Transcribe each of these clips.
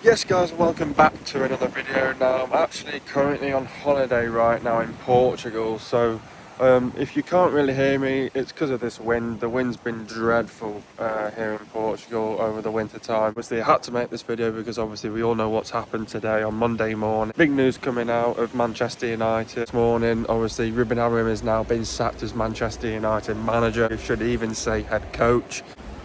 Yes guys, welcome back to another video. Now I'm actually currently on holiday right now in Portugal, so if you can't really hear me, it's because of this wind. The wind's been dreadful here in Portugal over the winter time. Obviously I had to make this video because obviously we all know what's happened today on Monday morning. Big news coming out of Manchester United this morning. Obviously Ruben Amorim has now been sacked as Manchester United manager. You should even say head coach,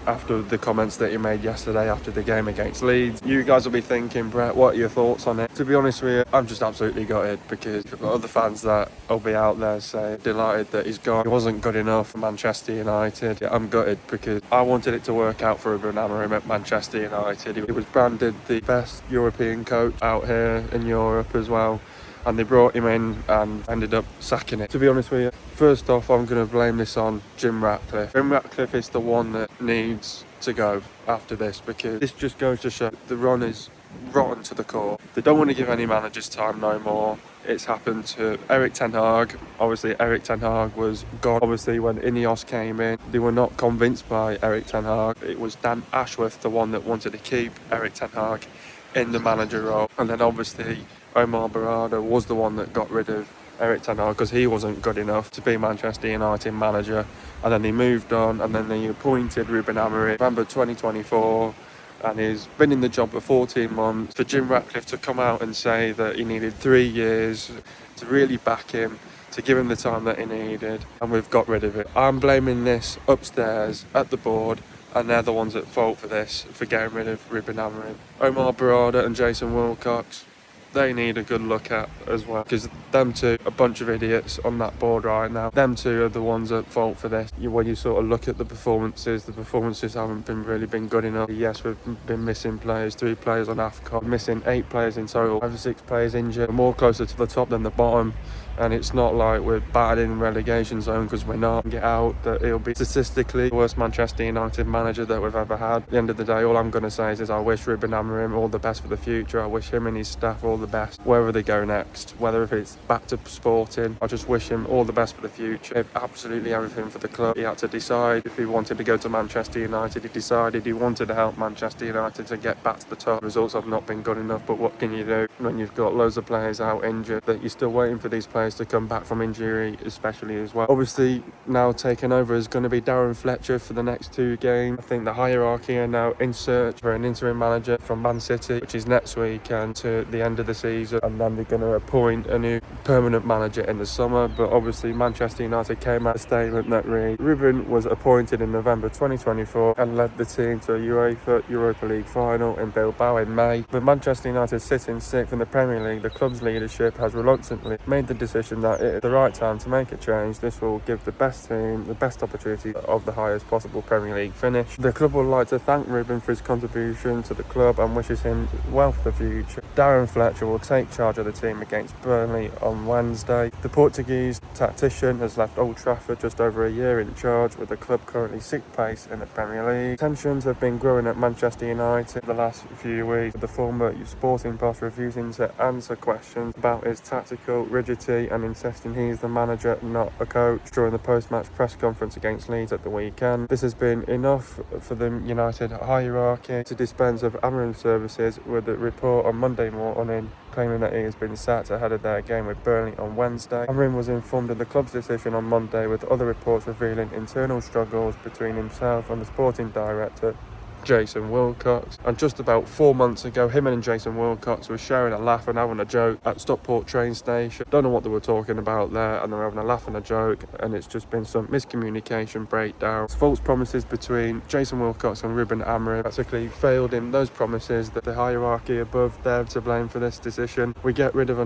after the comments that he made yesterday after the game against Leeds. You guys will be thinking, Brett, what are your thoughts on it? To be honest with you, I'm just absolutely gutted because we've got other fans that will be out there saying delighted that he's gone. He wasn't good enough for Manchester United. Yeah, I'm gutted because I wanted it to work out for Ruben Amorim at Manchester United. He was branded the best European coach out here in Europe as well, and they brought him in and ended up sacking it. To be honest with you, first off, I'm going to blame this on Jim Ratcliffe. Jim Ratcliffe is the one that needs to go after this, because this just goes to show the run is rotten to the core. They don't want to give any managers time no more. It's happened to Eric Ten Hag. Obviously, Eric Ten Hag was gone. Obviously, when Ineos came in, they were not convinced by Eric Ten Hag. It was Dan Ashworth, the one that wanted to keep Eric Ten Hag in the manager role. And then obviously Omar Barada was the one that got rid of Eric Ten Hag because he wasn't good enough to be Manchester United manager. And then he moved on, and then they appointed Ruben Amorim November 2024, and he's been in the job for 14 months. For Jim Ratcliffe to come out and say that he needed 3 years to really back him, to give him the time that he needed, and we've got rid of it. I'm blaming this upstairs at the board, and they're the ones at fault for this, for getting rid of Ruben Amorim. Omar Barada and Jason Wilcox, they need a good look at as well, because them two, a bunch of idiots on that board right now. Them two are the ones at fault for this. When you sort of look at the performances haven't really been good enough. Yes, we've been missing players, 3 players on AFCON, missing 8 players in total, 5 or 6 players injured. We're more closer to the top than the bottom, and it's not like we're battered in relegation zone, because we're not. Get out that it'll be statistically the worst Manchester United manager that we've ever had. At the end of the day, all I'm going to say is I wish Ruben Amorim all the best for the future. I wish him and his staff all the best wherever they go next, whether if it's back to Sporting. I just wish him all the best for the future. He did absolutely everything for the club. He had to decide if he wanted to go to Manchester United. He decided he wanted to help Manchester United to get back to the top. Results have not been good enough, but what can you do when you've got loads of players out injured, that you're still waiting for these players to come back from injury, especially as well. Obviously now taking over is going to be Darren Fletcher for the next 2 games. I think the hierarchy are now in search for an interim manager from Man City, which is next week and to the end of the season, and then they're going to appoint a new permanent manager in the summer. But obviously Manchester United came out a statement that read, Ruben was appointed in November 2024 and led the team to a UEFA Europa League final in Bilbao in May. With Manchester United sitting 6th in the Premier League, the club's leadership has reluctantly made the decision that it is the right time to make a change. This will give the best team the best opportunity of the highest possible Premier League finish. The club would like to thank Ruben for his contribution to the club and wishes him well for the future. Darren Fletcher will take charge of the team against Burnley on Wednesday. The Portuguese tactician has left Old Trafford just over a year in charge, with the club currently 6th place in the Premier League. Tensions have been growing at Manchester United the last few weeks, with the former Sporting boss refusing to answer questions about his tactical rigidity and insisting he's the manager, not a coach, during the post-match press conference against Leeds at the weekend. This has been enough for the United hierarchy to dispense of Amorim services, with a report on Monday morning claiming that he has been sacked ahead of their game with Burnley on Wednesday. Amorim was informed of the club's decision on Monday, with other reports revealing internal struggles between himself and the sporting director, Jason Wilcox. And just about 4 months ago, him and Jason Wilcox were sharing a laugh and having a joke at Stockport train station. Don't know what they were talking about there, and they were having a laugh and a joke, and it's just been some miscommunication breakdown. False promises between Jason Wilcox and Ruben Amorim basically failed in those promises. That the hierarchy above, they're to blame for this decision. We get rid of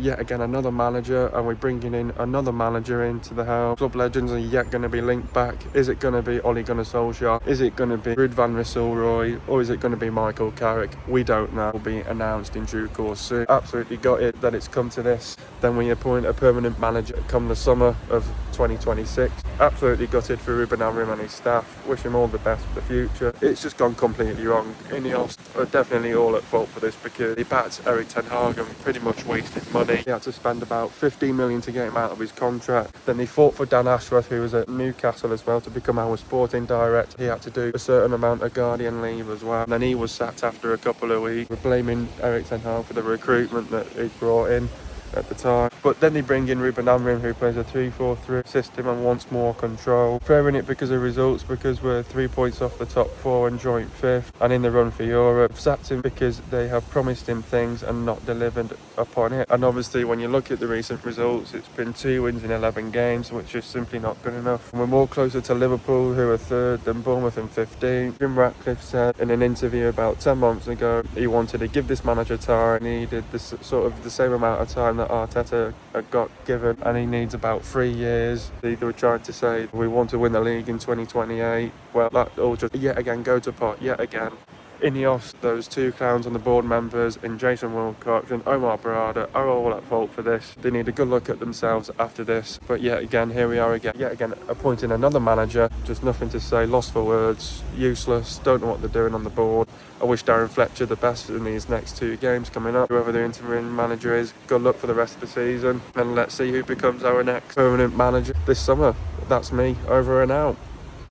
yet again another manager, and we're bringing in another manager into the helm. Club legends are yet going to be linked back. Is it going to be Ole Gunnar Solskjaer? Is it going to be Ruud van Nistelrooy? Or is it going to be Michael Carrick? We don't know. It will be announced in due course soon. Absolutely got it that it's come to this. Then we appoint a permanent manager come the summer of 2026. Absolutely gutted for Ruben Amorim and his staff. Wish him all the best for the future. It's just gone completely wrong. Ineos are definitely all at fault for this because they backed Erik ten Hag and pretty much wasted money. He had to spend about 15 million to get him out of his contract. Then they fought for Dan Ashworth, who was at Newcastle as well, to become our sporting director. He had to do a certain amount of guardian leave as well. And then he was sacked after a couple of weeks. We're blaming Erik ten Hag for the recruitment that he brought in at the time. But then they bring in Ruben Amorim, who plays a 3-4-3 system and wants more control. Throwing it because of results, because we're 3 points off the top 4 and joint 5th and in the run for Europe. Sacked him because they have promised him things and not delivered upon it. And obviously when you look at the recent results, it's been 2 wins in 11 games, which is simply not good enough. And we're more closer to Liverpool, who are 3rd, than Bournemouth in 15th. Jim Ratcliffe said in an interview about 10 months ago he wanted to give this manager time. He needed this sort of the same amount of time that Arteta had got given, and he needs about 3 years. They were trying to say we want to win the league in 2028. Well, that all just yet again go to pot, yet again. Ineos, those 2 clowns on the board members in Jason Wilcox and Omar Barada are all at fault for this. They need a good look at themselves after this. But yet again, here we are again. Yet again, appointing another manager. Just nothing to say, lost for words, useless, don't know what they're doing on the board. I wish Darren Fletcher the best in these next 2 games coming up. Whoever the interim manager is, good luck for the rest of the season. And let's see who becomes our next permanent manager this summer. That's me, over and out.